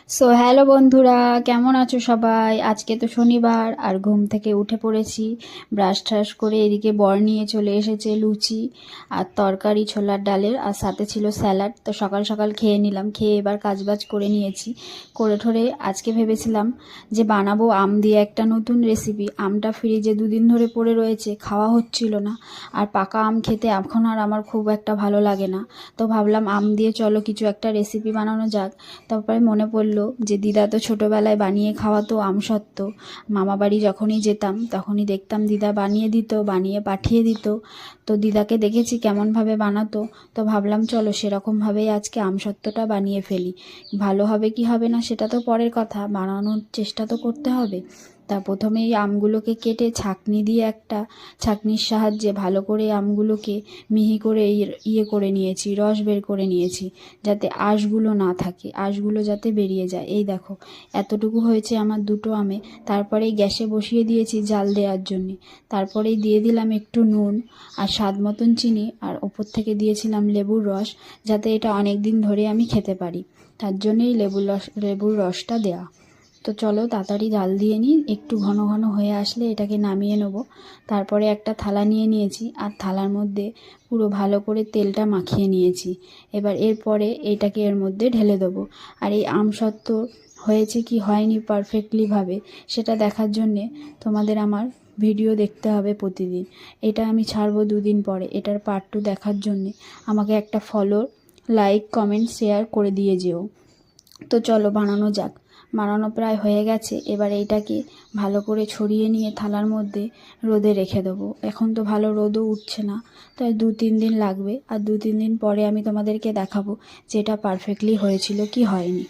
So hello বন্ধুরা, কেমন আছো সবাই? আজকে তো শনিবার আর ঘুম থেকে উঠে পড়েছি। ব্রাশ ট্রাশ করে এদিকে বর নিয়ে চলে এসেছে লুচি আর তরকারি ছোলার ডালের, আর সাথে ছিল স্যালাড। তো সকাল সকাল খেয়ে নিলাম, খেয়ে এবার কাজবাজ করে নিয়েছি। করে ঠোরে আজকে ভেবেছিলাম যে বানাবো আম দিয়ে একটা নতুন রেসিপি। আমটা ফ্রিজে দুদিন ধরে পড়ে রয়েছে, খাওয়া হচ্ছিল না। আর পাকা আম খেতে এখন আর আমার খুব একটা ভালো লাগে না। তো ভাবলাম আম দিয়ে চলো কিছু একটা রেসিপি বানানো যাক। তারপরে মনে পড়লো যে দিদা তো ছোটোবেলায় বানিয়ে খাওয়াতো আমসত্ত্ব। মামা বাড়ি যখনই যেতাম তখনই দেখতাম দিদা বানিয়ে দিত, বানিয়ে পাঠিয়ে দিত। তো দিদাকে দেখেছি কেমনভাবে বানাতো। তো ভাবলাম চলো সেরকমভাবেই আজকে আমসত্ত্বটা বানিয়ে ফেলি। ভালো হবে কি হবে না সেটা তো পরের কথা, বানানোর চেষ্টা তো করতে হবে। তা প্রথমেই আমগুলোকে কেটে ছাঁকনি দিয়ে একটা ছাঁকনির সাহায্যে ভালো করে আমগুলোকে মিহি করে ইয়ে করে নিয়েছি, রস বের করে নিয়েছি, যাতে আঁশগুলো না থাকে, আঁশগুলো যাতে বেরিয়ে যায়। এই দেখো এতটুকু হয়েছে আমার দুটো আমে। তারপরেই গ্যাসে বসিয়ে দিয়েছি জাল দেওয়ার জন্যে। তারপরেই দিয়ে দিলাম একটু নুন আর স্বাদ মতন চিনি, আর ওপর থেকে দিয়েছিলাম লেবুর রস, যাতে এটা অনেক দিন ধরে আমি খেতে পারি। তার জন্যই লেবুর রসটা দেয়া। তো চলো তাড়াতাড়ি জাল দিয়ে নিই, একটু ঘন ঘন হয়ে আসলে এটাকে নামিয়ে নেব। তারপরে একটা থালা নিয়ে নিয়েছি, আর থালার মধ্যে পুরো ভালো করে তেলটা মাখিয়ে নিয়েছি। এবার এরপরে এটাকে এর মধ্যে ঢেলে দেবো। আর এই আমসত্ত্ব হয়েছে কি হয়নি পারফেক্টলিভাবে সেটা দেখার জন্যে তোমাদের আমার ভিডিও দেখতে হবে প্রতিদিন। এটা আমি ছাড়বো দুদিন পরে, এটার পার্ট 2 দেখার জন্যে আমাকে একটা ফলো, লাইক, কমেন্ট, শেয়ার করে দিয়ে যেও। তো চলো বানানো যাক। বানানো প্রায় হয়ে গেছে। এবার এইটাকে ভালো করে ছড়িয়ে নিয়ে থালার মধ্যে রোদে রেখে দেবো। এখন তো ভালো রোদও উঠছে না, তাই 2-3 দিন লাগবে। আর 2-3 দিন পরে আমি তোমাদেরকে দেখাবো যে এটা পারফেক্টলি হয়েছিল কি হয়নি।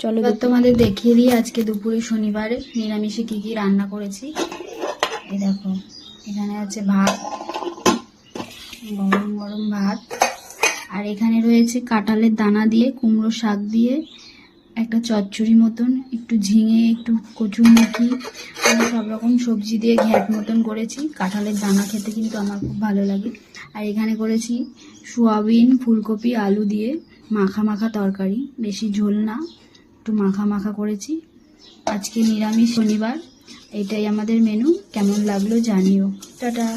চলো এবার তোমাদের দেখিয়ে দিই আজকে দুপুরে শনিবারে নিরামিষে কী কী রান্না করেছি। এই দেখো এখানে আছে ভাত, গরম গরম ভাত। আর এখানে রয়েছে কাঁঠালের দানা দিয়ে কুমড়ো শাক দিয়ে একটা চচ্চড়ি মতন, একটু ঝিঙে, একটু কচুরমুখী, আমি সব রকম সবজি দিয়ে ঘ্যাট মতন করেছি। কাঁঠালের দানা খেতে কিন্তু আমার খুব ভালো লাগে। আর এখানে করেছি সোয়াবিন, ফুলকপি, আলু দিয়ে মাখা মাখা তরকারি, বেশি ঝোল না, একটু মাখা মাখা করেছি। আজকে নিরামিষ শনিবার, এটাই আমাদের মেনু। কেমন লাগলো জানিও। টাটা।